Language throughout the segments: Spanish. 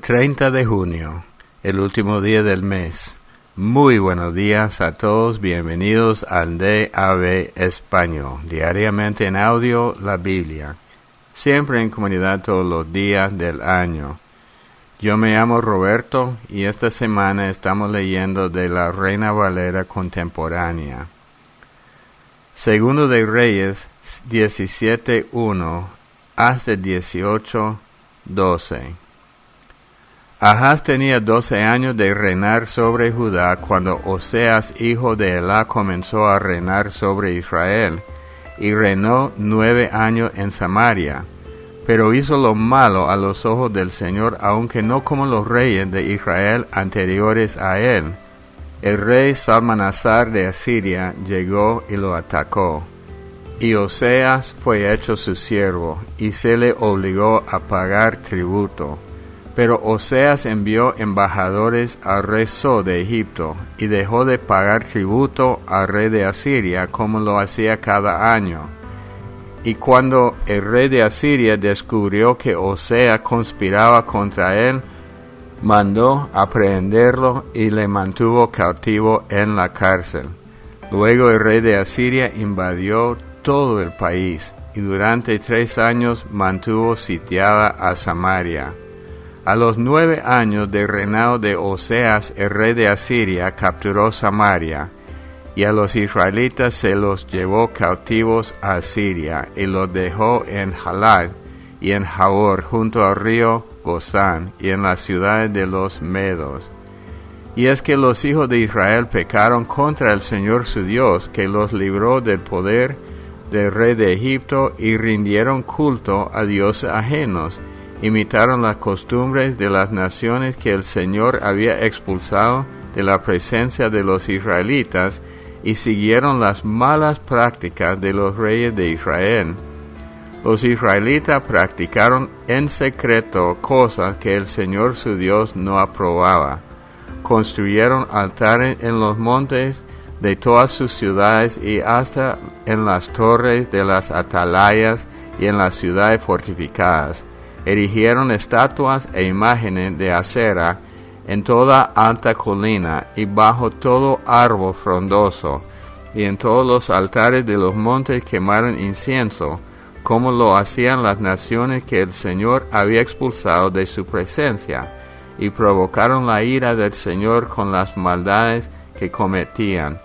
30 de junio, el último día del mes. Muy buenos días a todos, bienvenidos al DAB Español, diariamente en audio la Biblia, siempre en comunidad todos los días del año. Yo me llamo Roberto y esta semana estamos leyendo de la Reina Valera contemporánea. Segundo de Reyes 17:1 hasta 18:12. Ahaz tenía 12 años de reinar sobre Judá cuando Oseas, hijo de Elá, comenzó a reinar sobre Israel, y reinó 9 años en Samaria. Pero hizo lo malo a los ojos del Señor, aunque no como los reyes de Israel anteriores a él. El rey Salmanasar de Asiria llegó y lo atacó. Y Oseas fue hecho su siervo, y se le obligó a pagar tributo. Pero Oseas envió embajadores al rey So de Egipto, y dejó de pagar tributo al rey de Asiria, como lo hacía cada año. Y cuando el rey de Asiria descubrió que Oseas conspiraba contra él, mandó aprehenderlo y le mantuvo cautivo en la cárcel. Luego el rey de Asiria invadió todo el país, y durante 3 años mantuvo sitiada a Samaria. A los 9 años de reinado de Oseas, el rey de Asiria capturó Samaria, y a los israelitas se los llevó cautivos a Asiria, y los dejó en Halad y en Jaor, junto al río Gozán, y en las ciudades de los Medos. Y es que los hijos de Israel pecaron contra el Señor su Dios, que los libró del poder del rey de Egipto, y rindieron culto a dioses ajenos. Imitaron las costumbres de las naciones que el Señor había expulsado de la presencia de los israelitas, y siguieron las malas prácticas de los reyes de Israel. Los israelitas practicaron en secreto cosas que el Señor su Dios no aprobaba. Construyeron altares en los montes de todas sus ciudades y hasta en las torres de las atalayas y en las ciudades fortificadas. Erigieron estatuas e imágenes de Asera en toda alta colina y bajo todo árbol frondoso, y en todos los altares de los montes quemaron incienso, como lo hacían las naciones que el Señor había expulsado de su presencia, y provocaron la ira del Señor con las maldades que cometían.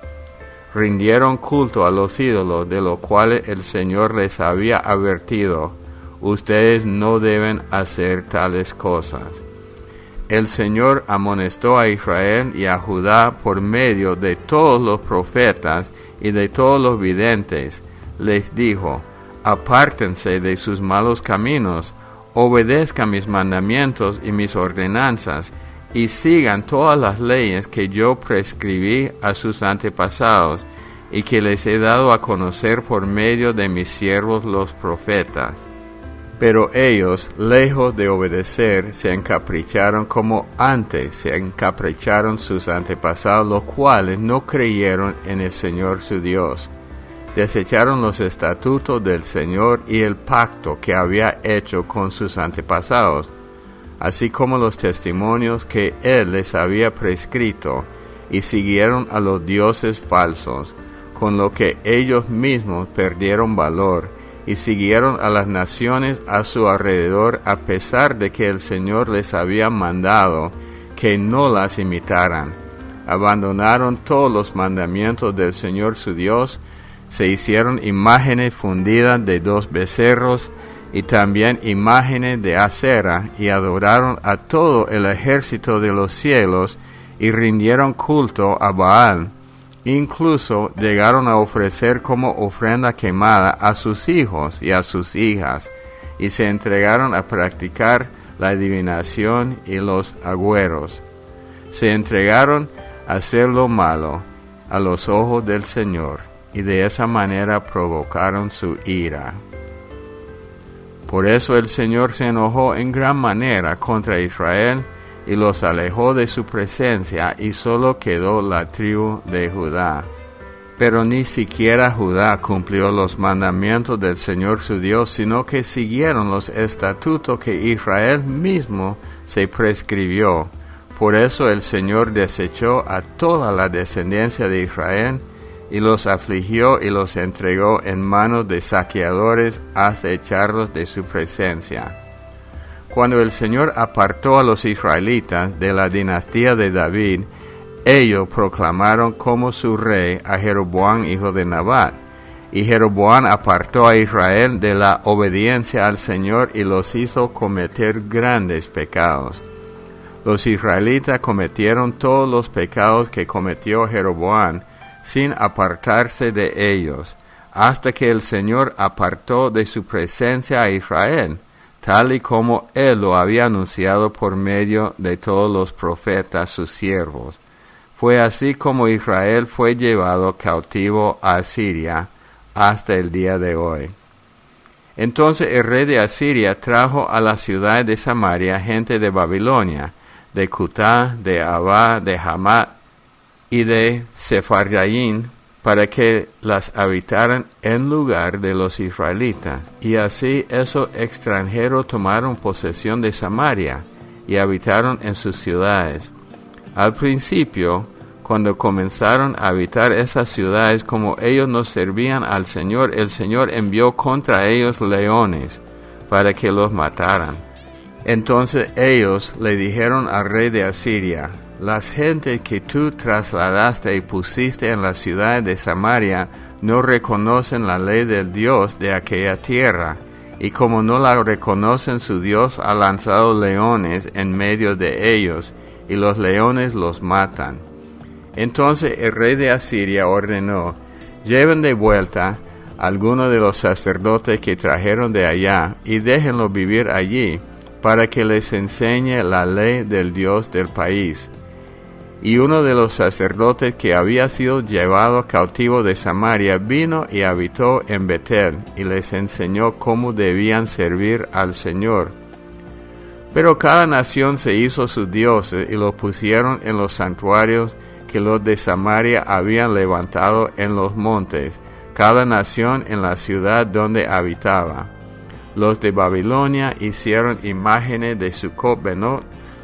Rindieron culto a los ídolos, de los cuales el Señor les había advertido: ustedes no deben hacer tales cosas. El Señor amonestó a Israel y a Judá por medio de todos los profetas y de todos los videntes. Les dijo: apártense de sus malos caminos, obedezcan mis mandamientos y mis ordenanzas, y sigan todas las leyes que yo prescribí a sus antepasados, y que les he dado a conocer por medio de mis siervos los profetas. Pero ellos, lejos de obedecer, se encapricharon como antes se encapricharon sus antepasados, los cuales no creyeron en el Señor su Dios. Desecharon los estatutos del Señor y el pacto que había hecho con sus antepasados, así como los testimonios que Él les había prescrito, y siguieron a los dioses falsos, con lo que ellos mismos perdieron valor, y siguieron a las naciones a su alrededor, a pesar de que el Señor les había mandado que no las imitaran. Abandonaron todos los mandamientos del Señor su Dios, se hicieron imágenes fundidas de 2 becerros, y también imágenes de Asera, y adoraron a todo el ejército de los cielos, y rindieron culto a Baal. Incluso llegaron a ofrecer como ofrenda quemada a sus hijos y a sus hijas, y se entregaron a practicar la adivinación y los agüeros. Se entregaron a hacer lo malo a los ojos del Señor, y de esa manera provocaron su ira. Por eso el Señor se enojó en gran manera contra Israel, y los alejó de su presencia, y solo quedó la tribu de Judá. Pero ni siquiera Judá cumplió los mandamientos del Señor su Dios, sino que siguieron los estatutos que Israel mismo se prescribió. Por eso el Señor desechó a toda la descendencia de Israel, y los afligió y los entregó en manos de saqueadores hasta echarlos de su presencia. Cuando el Señor apartó a los israelitas de la dinastía de David, ellos proclamaron como su rey a Jeroboam hijo de Nabat, y Jeroboam apartó a Israel de la obediencia al Señor y los hizo cometer grandes pecados. Los israelitas cometieron todos los pecados que cometió Jeroboam, sin apartarse de ellos, hasta que el Señor apartó de su presencia a Israel, tal y como Él lo había anunciado por medio de todos los profetas sus siervos. Fue así como Israel fue llevado cautivo a Asiria hasta el día de hoy. Entonces el rey de Asiria trajo a la ciudad de Samaria gente de Babilonia, de Cutá, de Abá, de Hamat y de Sepharvaim, para que las habitaran en lugar de los israelitas. Y así esos extranjeros tomaron posesión de Samaria y habitaron en sus ciudades. Al principio, cuando comenzaron a habitar esas ciudades, como ellos no servían al Señor, el Señor envió contra ellos leones para que los mataran. Entonces ellos le dijeron al rey de Asiria: las gentes que tú trasladaste y pusiste en la ciudad de Samaria no reconocen la ley del Dios de aquella tierra, y como no la reconocen, su Dios ha lanzado leones en medio de ellos, y los leones los matan. Entonces el rey de Asiria ordenó: lleven de vuelta a algunos de los sacerdotes que trajeron de allá, y déjenlos vivir allí, para que les enseñe la ley del Dios del país. Y uno de los sacerdotes que había sido llevado cautivo de Samaria vino y habitó en Betel, y les enseñó cómo debían servir al Señor. Pero cada nación se hizo sus dioses y los pusieron en los santuarios que los de Samaria habían levantado en los montes, cada nación en la ciudad donde habitaba. Los de Babilonia hicieron imágenes de Sucot-Benot,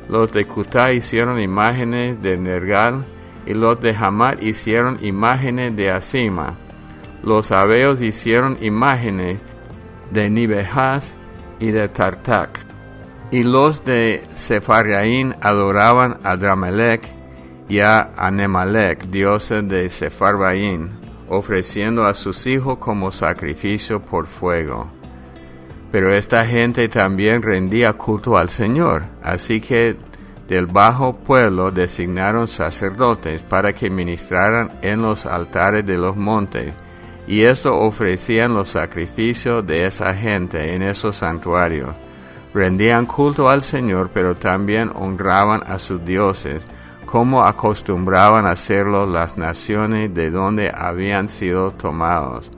los de Cutá hicieron imágenes de Nergal, y los de Hamat hicieron imágenes de Asima. Los sabeos hicieron imágenes de Nibehaz y de Tartak. Y los de Sepharvaim adoraban a Adramelech y a Anemalech, dioses de Sepharvaim, ofreciendo a sus hijos como sacrificio por fuego. Pero esta gente también rendía culto al Señor, así que del bajo pueblo designaron sacerdotes para que ministraran en los altares de los montes, y esto ofrecían los sacrificios de esa gente en esos santuarios. Rendían culto al Señor, pero también honraban a sus dioses, como acostumbraban hacerlo las naciones de donde habían sido tomados.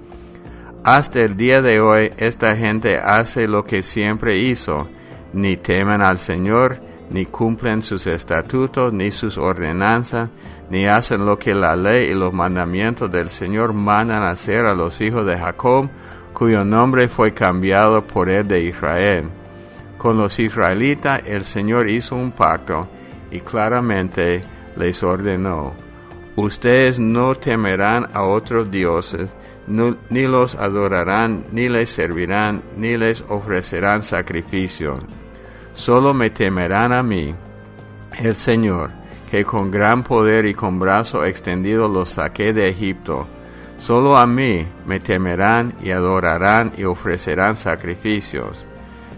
Hasta el día de hoy, esta gente hace lo que siempre hizo: ni temen al Señor, ni cumplen sus estatutos, ni sus ordenanzas, ni hacen lo que la ley y los mandamientos del Señor mandan hacer a los hijos de Jacob, cuyo nombre fue cambiado por el de Israel. Con los israelitas el Señor hizo un pacto, y claramente les ordenó: ustedes no temerán a otros dioses, ni los adorarán, ni les servirán, ni les ofrecerán sacrificios. Solo me temerán a mí, el Señor, que con gran poder y con brazo extendido los saqué de Egipto. Solo a mí me temerán y adorarán y ofrecerán sacrificios.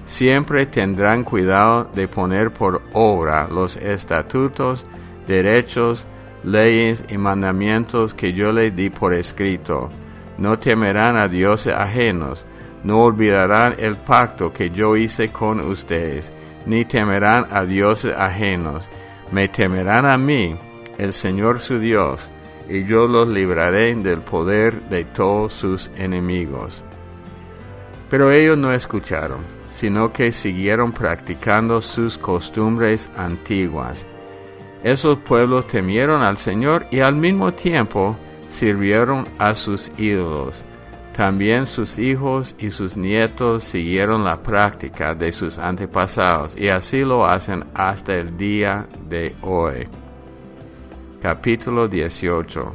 Siempre tendrán cuidado de poner por obra los estatutos, derechos, leyes y mandamientos que yo les di por escrito. No temerán a dioses ajenos, no olvidarán el pacto que yo hice con ustedes, ni temerán a dioses ajenos. Me temerán a mí, el Señor su Dios, y yo los libraré del poder de todos sus enemigos. Pero ellos no escucharon, sino que siguieron practicando sus costumbres antiguas. Esos pueblos temieron al Señor y al mismo tiempo sirvieron a sus ídolos. También sus hijos y sus nietos siguieron la práctica de sus antepasados, y así lo hacen hasta el día de hoy. Capítulo 18.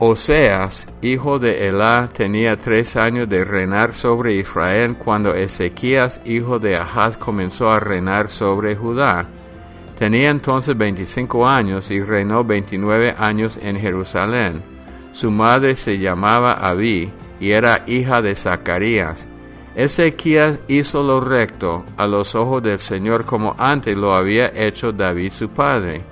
Oseas, hijo de Elá, tenía 3 años de reinar sobre Israel cuando Ezequías, hijo de Ahaz, comenzó a reinar sobre Judá. Tenía entonces 25 años y reinó 29 años en Jerusalén. Su madre se llamaba Abí y era hija de Zacarías. Ezequías hizo lo recto a los ojos del Señor como antes lo había hecho David su padre.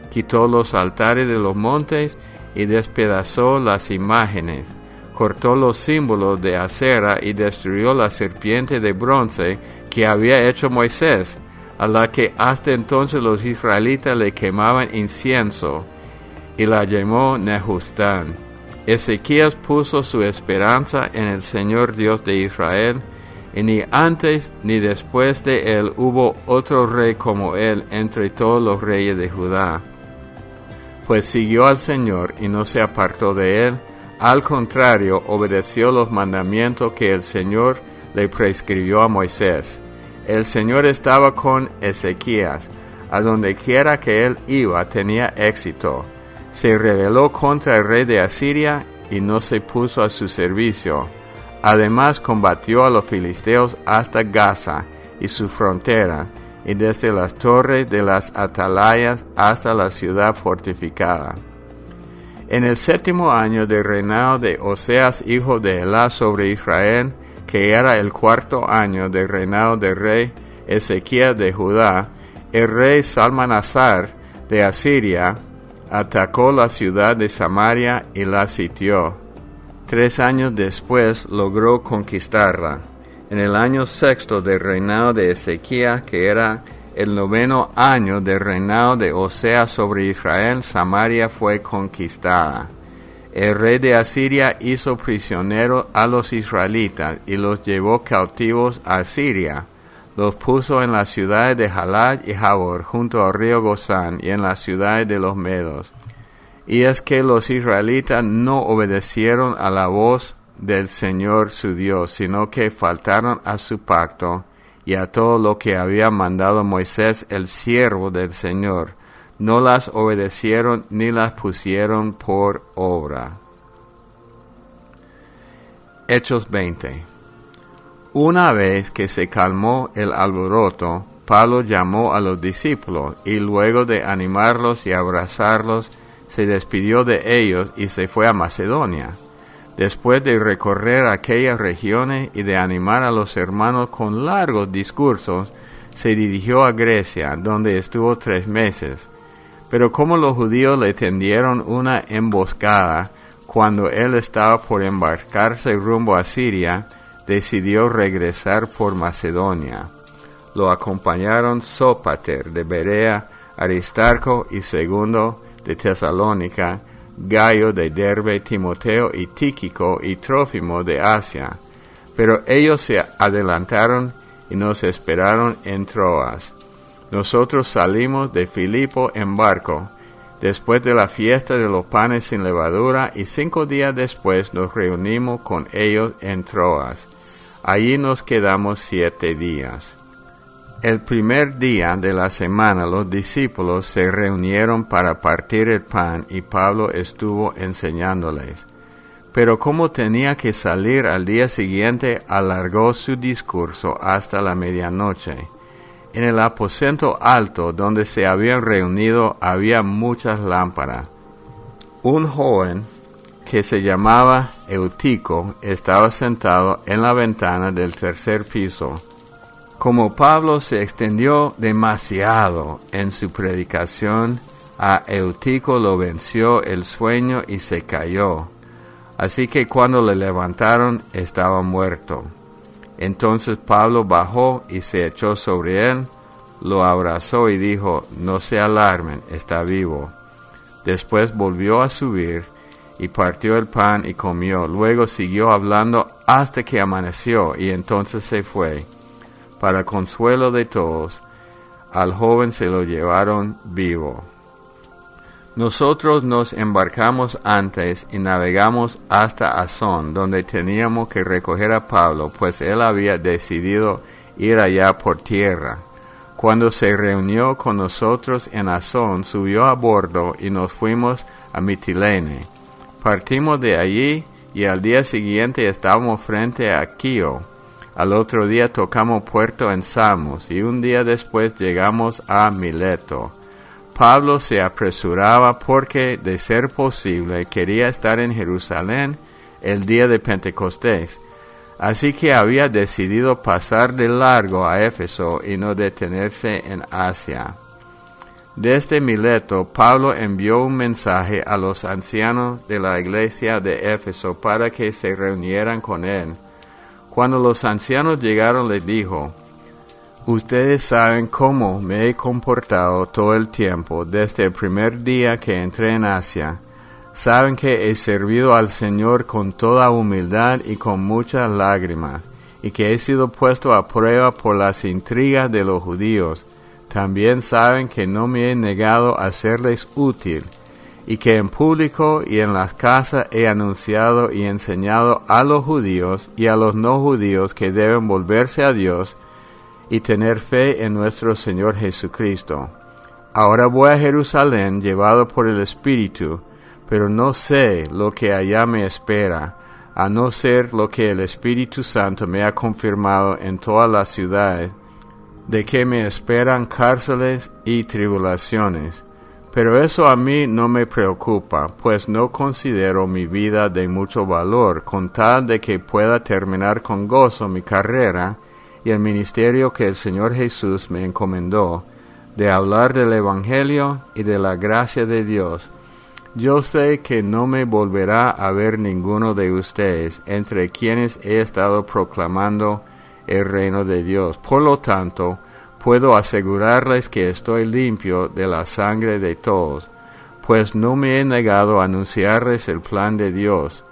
Quitó los altares de los montes y despedazó las imágenes. Cortó los símbolos de acera y destruyó la serpiente de bronce que había hecho Moisés, a la que hasta entonces los israelitas le quemaban incienso, y la llamó Nehustán. Ezequías puso su esperanza en el Señor Dios de Israel, y ni antes ni después de él hubo otro rey como él entre todos los reyes de Judá. Pues siguió al Señor y no se apartó de él, al contrario, obedeció los mandamientos que el Señor le prescribió a Moisés. El Señor estaba con Ezequías, a donde quiera que él iba tenía éxito. Se rebeló contra el rey de Asiria y no se puso a su servicio. Además combatió a los filisteos hasta Gaza y su frontera, y desde las torres de las atalayas hasta la ciudad fortificada. En el 7º año del reinado de Oseas, hijo de Elá, sobre Israel, que era el 4º año del reinado del rey Ezequías de Judá, el rey Salmanasar de Asiria atacó la ciudad de Samaria y la sitió. 3 años después logró conquistarla. En el año 6º del reinado de Ezequías, que era el 9º año del reinado de Oseas sobre Israel, Samaria fue conquistada. El rey de Asiria hizo prisioneros a los israelitas y los llevó cautivos a Siria. Los puso en las ciudades de Halad y Jabor, junto al río Gozán, y en las ciudades de los medos. Y es que los israelitas no obedecieron a la voz del Señor su Dios, sino que faltaron a su pacto y a todo lo que había mandado Moisés, el siervo del Señor. No las obedecieron ni las pusieron por obra. Hechos 20. Una vez que se calmó el alboroto, Pablo llamó a los discípulos y luego de animarlos y abrazarlos, se despidió de ellos y se fue a Macedonia. Después de recorrer aquellas regiones y de animar a los hermanos con largos discursos, se dirigió a Grecia, donde estuvo 3 meses. Pero como los judíos le tendieron una emboscada cuando él estaba por embarcarse rumbo a Siria, decidió regresar por Macedonia. Lo acompañaron Sópater de Berea, Aristarco y Segundo de Tesalónica, Gayo de Derbe, Timoteo y Tíquico y Trófimo de Asia. Pero ellos se adelantaron y nos esperaron en Troas. Nosotros salimos de Filipo en barco, después de la fiesta de los panes sin levadura, y 5 días después nos reunimos con ellos en Troas. Allí nos quedamos 7 días. El primer día de la semana los discípulos se reunieron para partir el pan y Pablo estuvo enseñándoles. Pero como tenía que salir al día siguiente, alargó su discurso hasta la medianoche. En el aposento alto donde se habían reunido había muchas lámparas. Un joven que se llamaba Eutico estaba sentado en la ventana del 3er piso. Como Pablo se extendió demasiado en su predicación, a Eutico lo venció el sueño y se cayó. Así que cuando le levantaron, estaba muerto. Entonces Pablo bajó y se echó sobre él, lo abrazó y dijo: «No se alarmen, está vivo». Después volvió a subir y partió el pan y comió. Luego siguió hablando hasta que amaneció y entonces se fue. Para consuelo de todos, al joven se lo llevaron vivo. Nosotros nos embarcamos antes y navegamos hasta Asón, donde teníamos que recoger a Pablo, pues él había decidido ir allá por tierra. Cuando se reunió con nosotros en Asón, subió a bordo y nos fuimos a Mitilene. Partimos de allí y al día siguiente estábamos frente a Quío. Al otro día tocamos puerto en Samos y un día después llegamos a Mileto. Pablo se apresuraba porque, de ser posible, quería estar en Jerusalén el día de Pentecostés. Así que había decidido pasar de largo a Éfeso y no detenerse en Asia. Desde Mileto, Pablo envió un mensaje a los ancianos de la iglesia de Éfeso para que se reunieran con él. Cuando los ancianos llegaron, les dijo: Ustedes saben cómo me he comportado todo el tiempo desde el primer día que entré en Asia. Saben que he servido al Señor con toda humildad y con muchas lágrimas, y que he sido puesto a prueba por las intrigas de los judíos. También saben que no me he negado a serles útil, y que en público y en las casas he anunciado y enseñado a los judíos y a los no judíos que deben volverse a Dios y tener fe en nuestro Señor Jesucristo. Ahora voy a Jerusalén llevado por el Espíritu, pero no sé lo que allá me espera, a no ser lo que el Espíritu Santo me ha confirmado en todas las ciudades, de que me esperan cárceles y tribulaciones. Pero eso a mí no me preocupa, pues no considero mi vida de mucho valor, con tal de que pueda terminar con gozo mi carrera y el ministerio que el Señor Jesús me encomendó, de hablar del Evangelio y de la gracia de Dios. Yo sé que no me volverá a ver ninguno de ustedes, entre quienes he estado proclamando el reino de Dios. Por lo tanto, puedo asegurarles que estoy limpio de la sangre de todos, pues no me he negado a anunciarles el plan de Dios.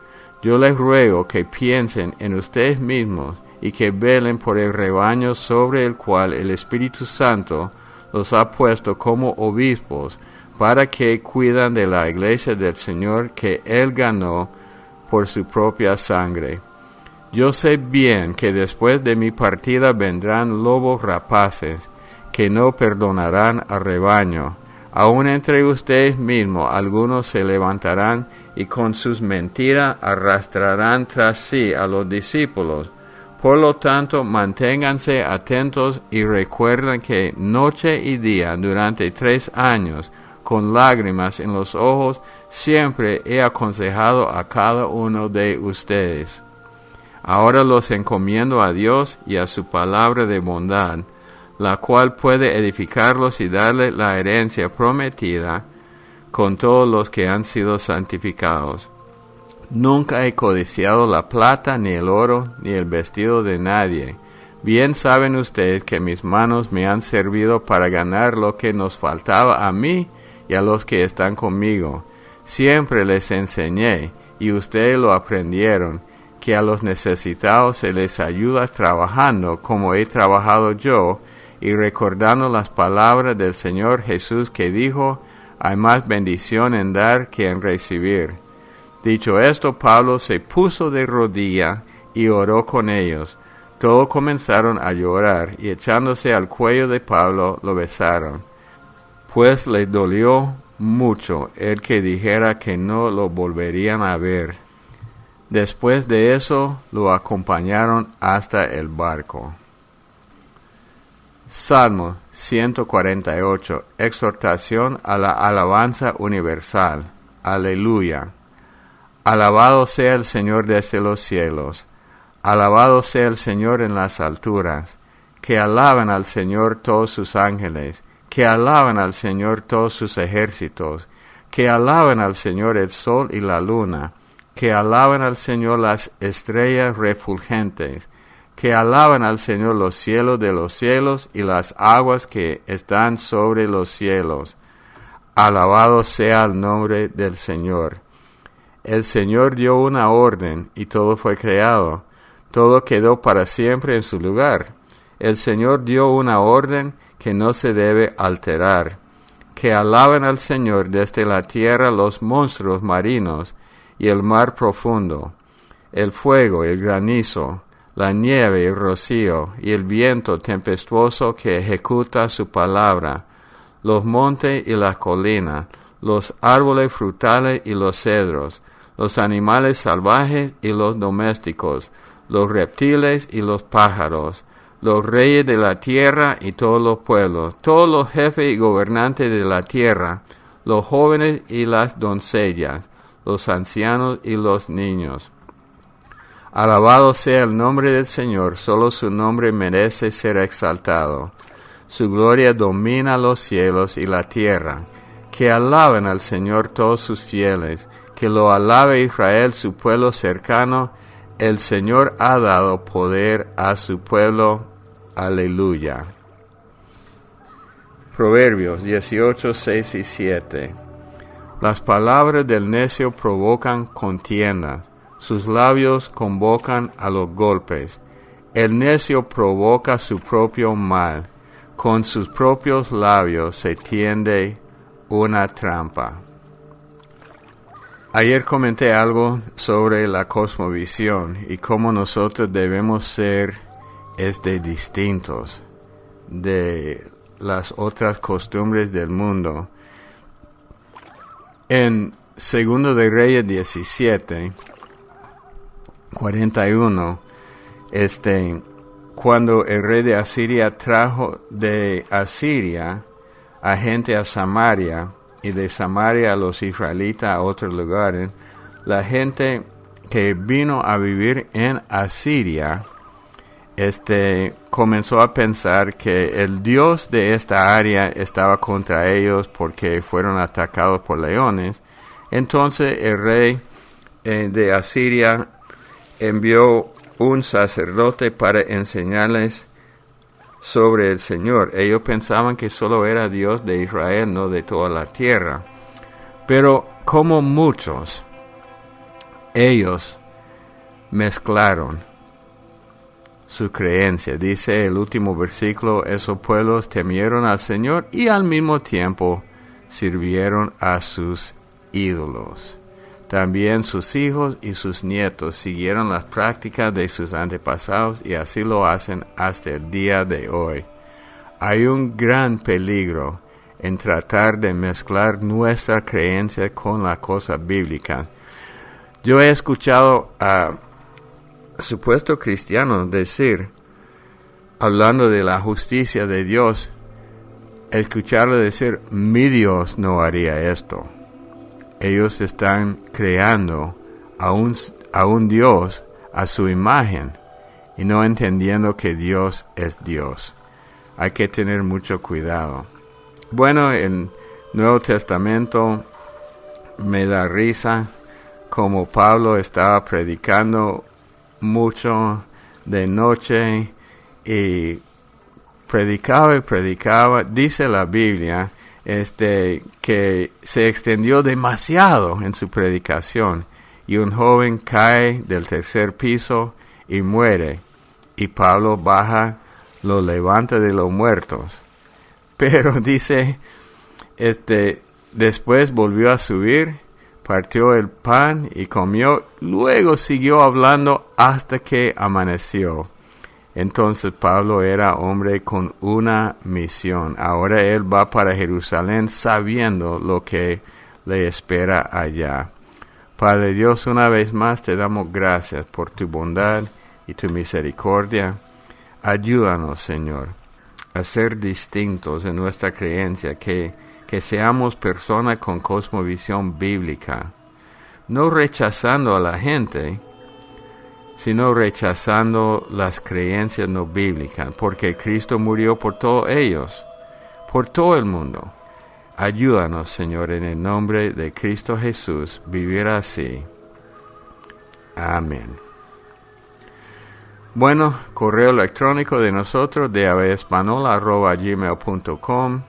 Yo les ruego que piensen en ustedes mismos y que velen por el rebaño sobre el cual el Espíritu Santo los ha puesto como obispos, para que cuidan de la iglesia del Señor que Él ganó por su propia sangre. Yo sé bien que después de mi partida vendrán lobos rapaces, que no perdonarán al rebaño. Aun entre ustedes mismos algunos se levantarán y con sus mentiras arrastrarán tras sí a los discípulos. Por lo tanto, manténganse atentos y recuerden que noche y día durante 3 años, con lágrimas en los ojos, siempre he aconsejado a cada uno de ustedes. Ahora los encomiendo a Dios y a su palabra de bondad, la cual puede edificarlos y darle la herencia prometida con todos los que han sido santificados. Nunca he codiciado la plata, ni el oro, ni el vestido de nadie. Bien saben ustedes que mis manos me han servido para ganar lo que nos faltaba a mí y a los que están conmigo. Siempre les enseñé, y ustedes lo aprendieron, que a los necesitados se les ayuda trabajando como he trabajado yo, y recordando las palabras del Señor Jesús que dijo: hay más bendición en dar que en recibir. Dicho esto, Pablo se puso de rodillas y oró con ellos. Todos comenzaron a llorar, y echándose al cuello de Pablo, lo besaron, pues les dolió mucho el que dijera que no lo volverían a ver. Después de eso, lo acompañaron hasta el barco. Salmo 148. Exhortación a la alabanza universal. Aleluya. Alabado sea el Señor desde los cielos. Alabado sea el Señor en las alturas. Que alaben al Señor todos sus ángeles. Que alaben al Señor todos sus ejércitos. Que alaben al Señor el sol y la luna. Que alaben al Señor las estrellas refulgentes. Que alaben al Señor los cielos de los cielos y las aguas que están sobre los cielos. Alabado sea el nombre del Señor. El Señor dio una orden y todo fue creado. Todo quedó para siempre en su lugar. El Señor dio una orden que no se debe alterar. que alaben al Señor desde la tierra los monstruos marinos y el mar profundo, el fuego, el granizo, la nieve, el rocío, y el viento tempestuoso que ejecuta su palabra, los montes y las colinas, los árboles frutales y los cedros, los animales salvajes y los domésticos, los reptiles y los pájaros, los reyes de la tierra y todos los pueblos, todos los jefes y gobernantes de la tierra, los jóvenes y las doncellas, los ancianos y los niños. Alabado sea el nombre del Señor, solo su nombre merece ser exaltado. Su gloria domina los cielos y la tierra. Que alaben al Señor todos sus fieles, que lo alabe Israel, su pueblo cercano. El Señor ha dado poder a su pueblo. Aleluya. Proverbios 18, 6 y 7. Las palabras del necio provocan contiendas, sus labios convocan a los golpes. El necio provoca su propio mal, con sus propios labios se tiende una trampa. Ayer comenté algo sobre la cosmovisión y cómo nosotros debemos ser distintos de las otras costumbres del mundo. En 2 de Reyes 17, 41, cuando el rey de Asiria trajo de Asiria a gente a Samaria, y de Samaria a los israelitas a otros lugares, la gente que vino a vivir en Asiria, comenzó a pensar que el Dios de esta área estaba contra ellos porque fueron atacados por leones. Entonces el rey de Asiria envió un sacerdote para enseñarles sobre el Señor. Ellos pensaban que solo era Dios de Israel, no de toda la tierra. Pero como muchos, ellos mezclaron su creencia. Dice el último versículo, esos pueblos temieron al Señor y al mismo tiempo sirvieron a sus ídolos. También sus hijos y sus nietos siguieron las prácticas de sus antepasados y así lo hacen hasta el día de hoy. Hay un gran peligro en tratar de mezclar nuestra creencia con la cosa bíblica. Yo he escuchado a supuestos cristianos decir, hablando de la justicia de Dios, escucharlo decir, mi Dios no haría esto. Ellos están creando a un Dios a su imagen y no entendiendo que Dios es Dios. Hay que tener mucho cuidado. Bueno, el Nuevo Testamento me da risa como Pablo estaba predicando mucho de noche y predicaba. Dice la Biblia que se extendió demasiado en su predicación y un joven cae del tercer piso y muere, y Pablo baja, lo levanta de los muertos. Pero dice, después volvió a subir, partió el pan y comió, luego siguió hablando hasta que amaneció. Entonces Pablo era hombre con una misión. Ahora él va para Jerusalén sabiendo lo que le espera allá. Padre Dios, una vez más te damos gracias por tu bondad y tu misericordia. Ayúdanos, Señor, a ser distintos en nuestra creencia, que seamos personas con cosmovisión bíblica, no rechazando a la gente, sino rechazando las creencias no bíblicas, porque Cristo murió por todos ellos, por todo el mundo. Ayúdanos, Señor, en el nombre de Cristo Jesús, vivir así. Amén. Bueno, correo electrónico de nosotros, davespanol@gmail.com,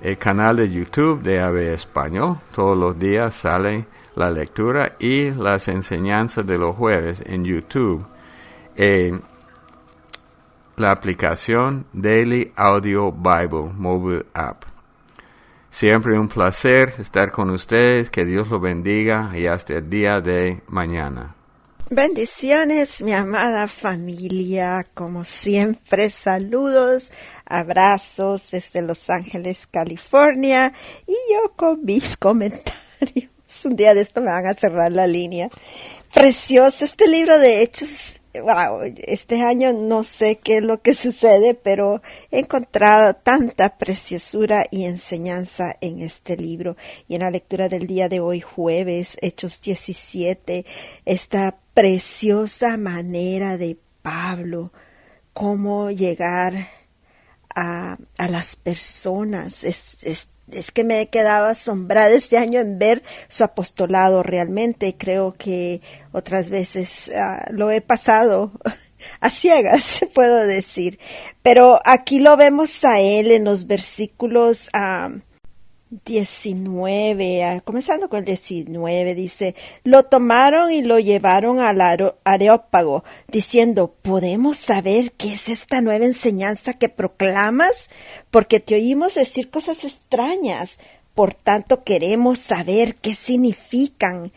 el canal de YouTube de AB Español, todos los días sale la lectura y las enseñanzas de los jueves en YouTube. La aplicación Daily Audio Bible Mobile App. Siempre un placer estar con ustedes. Que Dios los bendiga y hasta el día de mañana. Bendiciones, mi amada familia. Como siempre, saludos, abrazos desde Los Ángeles, California. Y yo con mis comentarios. Un día de esto me van a cerrar la línea. Precioso este libro de Hechos. Wow, este año no sé qué es lo que sucede, pero he encontrado tanta preciosura y enseñanza en este libro. Y en la lectura del día de hoy, jueves, Hechos 17, esta preciosa manera de Pablo, cómo llegar a las personas. Es que me he quedado asombrada este año en ver su apostolado realmente. Creo que otras veces lo he pasado a ciegas, puedo decir. Pero aquí lo vemos a él en los versículos 19, comenzando con el 19, dice: lo tomaron y lo llevaron al Areópago, diciendo: ¿podemos saber qué es esta nueva enseñanza que proclamas? Porque te oímos decir cosas extrañas, por tanto queremos saber qué significan.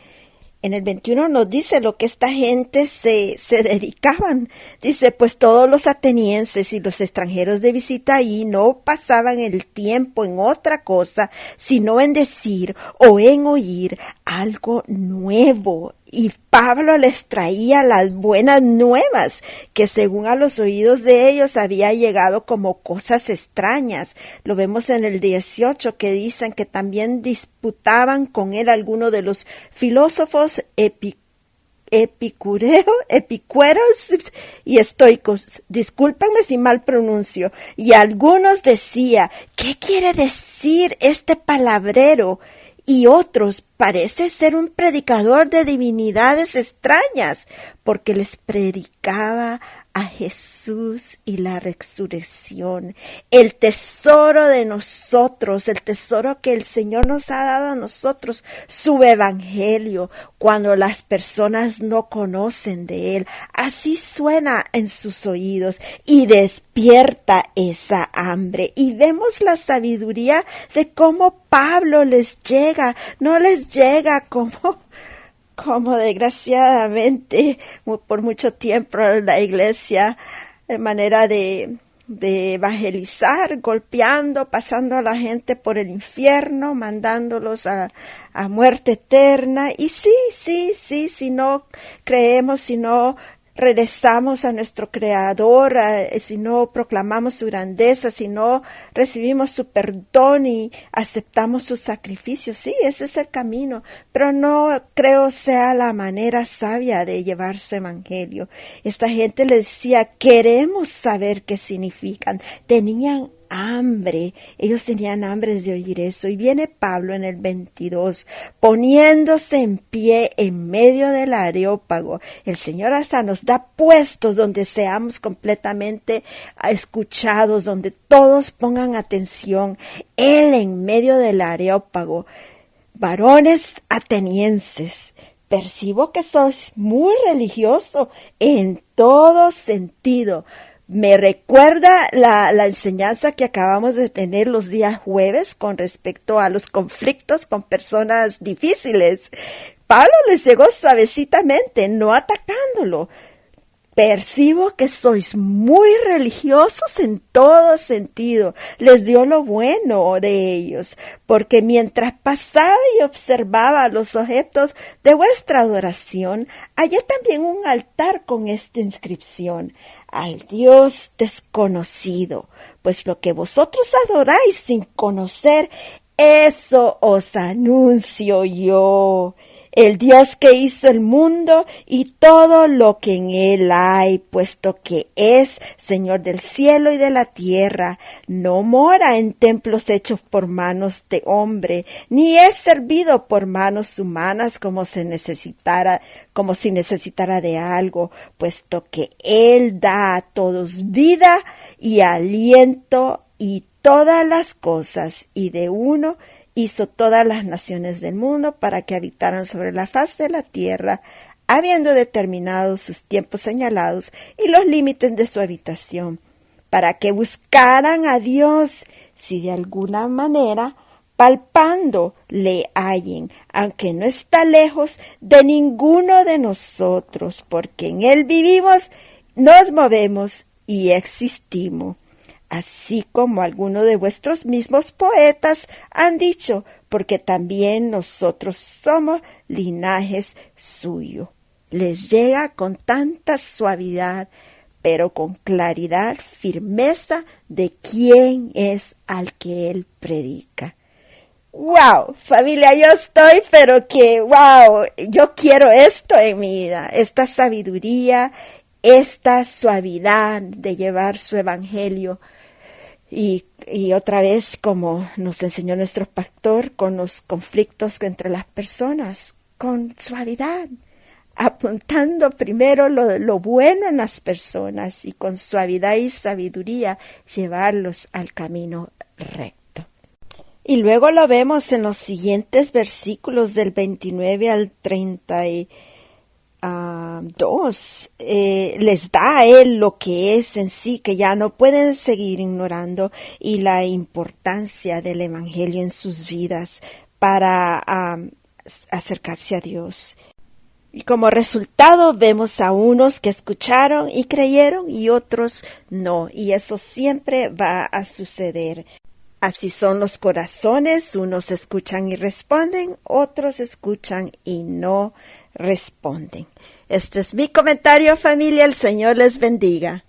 En el 21 nos dice lo que esta gente se dedicaban. Dice, pues todos los atenienses y los extranjeros de visita allí no pasaban el tiempo en otra cosa, sino en decir o en oír algo nuevo. Y Pablo les traía las buenas nuevas, que según a los oídos de ellos había llegado como cosas extrañas. Lo vemos en el 18, que dicen que también disputaban con él algunos de los filósofos epicureos y estoicos. Discúlpenme si mal pronuncio. Y algunos decía: ¿qué quiere decir este palabrero? Y otros: parece ser un predicador de divinidades extrañas, porque les predicaba a Jesús y la resurrección, el tesoro de nosotros, el tesoro que el Señor nos ha dado a nosotros, su evangelio, cuando las personas no conocen de él. Así suena en sus oídos y despierta esa hambre. Y vemos la sabiduría de cómo Pablo les llega, no les llega como desgraciadamente por mucho tiempo la iglesia, de manera de evangelizar, golpeando, pasando a la gente por el infierno, mandándolos a muerte eterna. Y sí, si no creemos, si no regresamos a nuestro Creador, si no proclamamos su grandeza, si no recibimos su perdón y aceptamos su sacrificio, sí, ese es el camino, pero no creo sea la manera sabia de llevar su evangelio. Esta gente le decía: queremos saber qué significan. Tenían hambre, ellos tenían hambre de oír eso. Y viene Pablo en el 22, poniéndose en pie en medio del Areópago. El Señor hasta nos da puestos donde seamos completamente escuchados, donde todos pongan atención. Él en medio del Areópago. Varones atenienses, percibo que sois muy religioso en todo sentido. Me recuerda la enseñanza que acabamos de tener los días jueves con respecto a los conflictos con personas difíciles. Pablo les llegó suavecitamente, no atacándolo. Percibo que sois muy religiosos en todo sentido. Les dio lo bueno de ellos, porque mientras pasaba y observaba los objetos de vuestra adoración, hallé también un altar con esta inscripción: al Dios desconocido, pues lo que vosotros adoráis sin conocer, eso os anuncio yo. El Dios que hizo el mundo y todo lo que en él hay, puesto que es Señor del cielo y de la tierra, no mora en templos hechos por manos de hombre, ni es servido por manos humanas como si necesitara de algo, puesto que él da a todos vida y aliento y todas las cosas, y de uno hizo todas las naciones del mundo para que habitaran sobre la faz de la tierra, habiendo determinado sus tiempos señalados y los límites de su habitación, para que buscaran a Dios, si de alguna manera palpando le hallen, aunque no está lejos de ninguno de nosotros, porque en él vivimos, nos movemos y existimos. Así como algunos de vuestros mismos poetas han dicho, porque también nosotros somos linajes suyo. Les llega con tanta suavidad, pero con claridad, firmeza de quién es al que él predica. ¡Wow! Familia, yo estoy, pero que, ¡wow! Yo quiero esto en mi vida, esta sabiduría, esta suavidad de llevar su evangelio. Y otra vez, como nos enseñó nuestro pastor, con los conflictos entre las personas, con suavidad, apuntando primero lo bueno en las personas y con suavidad y sabiduría llevarlos al camino recto. Y luego lo vemos en los siguientes versículos del 29 al 32. Les da a él lo que es en sí, que ya no pueden seguir ignorando, y la importancia del evangelio en sus vidas para acercarse a Dios. Y como resultado vemos a unos que escucharon y creyeron y otros no, y eso siempre va a suceder. Así son los corazones, unos escuchan y responden, otros escuchan y no responden. Este es mi comentario, familia. El Señor les bendiga.